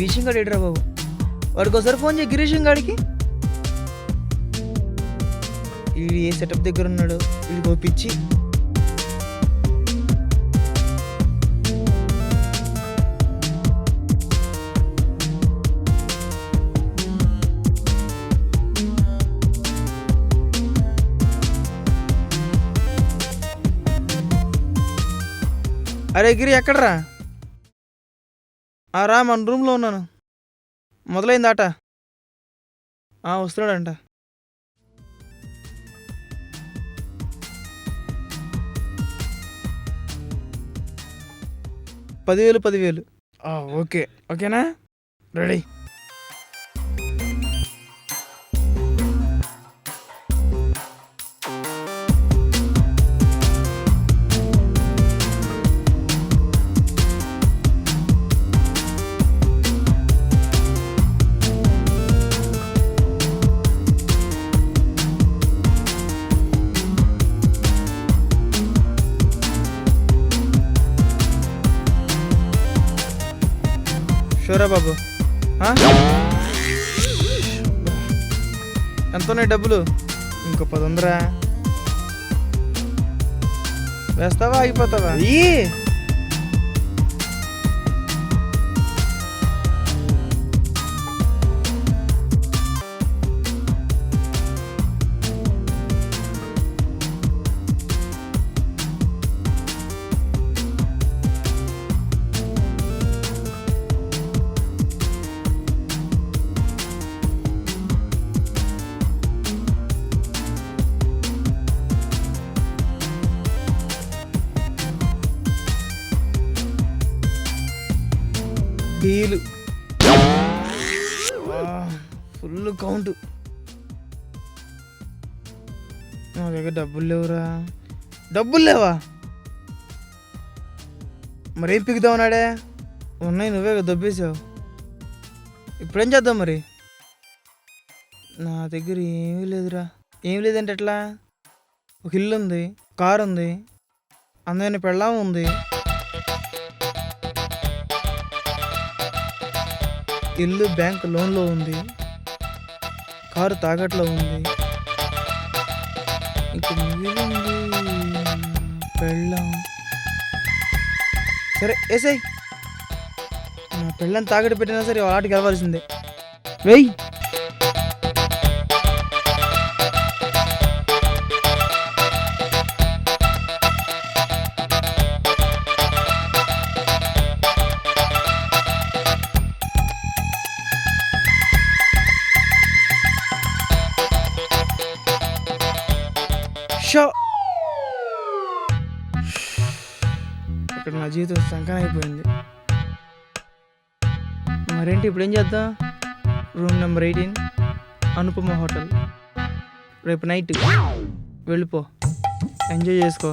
గిరీషం గాడు ఏడ్రా బాబు, వాడికి ఒకసారి ఫోన్ చేయి గిరీషం గాడికి. వీడు ఏ సెటప్ దగ్గర ఉన్నాడు, వీడికి ఒప్పించి అరే గిరి ఎక్కడరా? రా మన రూమ్లో ఉన్నాను. మొదలైంది ఆట. వస్తున్నాడంట. పదివేలు. ఓకే, ఓకేనా? రెడీ. షూరా బాబు? ఎంత ఉన్నాయి డబ్బులు? ఇంకో 10 వేస్తావా, అయిపోతావా? Deal full count. నా దగ్గర డబ్బులు లేవురా. డబ్బులు లేవా? మరేం పిగుతావు నాడే? ఉన్నాయి, నువ్వే దొబ్బేసావు. ఇప్పుడేం చేద్దాం మరి? నా దగ్గర ఏమీ లేదురా. ఏం లేదంటే ఎట్లా? ఒక ఇల్లు ఉంది, కారు ఉంది, అందమైన పెళ్ళాం ఉంది. ఇల్లు బ్యాంక్ లోన్లో ఉంది, కారు తాకట్లో ఉంది, ఇంక మిగిలింది పెళ్ళాం. సరే ఏసై, నా పెళ్ళని తాకట్టు పెట్టినా సరే ఆటకి వెళ్ళవలసిందే. వెయ్యి. ఇక్కడ నా జీవితం సంకనం అయిపోయింది. మరేంటి ఇప్పుడు ఏం చేద్దాం? Room number 18 Anupama hotel. రేపు నైట్ వెళ్ళిపో, ఎంజాయ్ చేసుకో.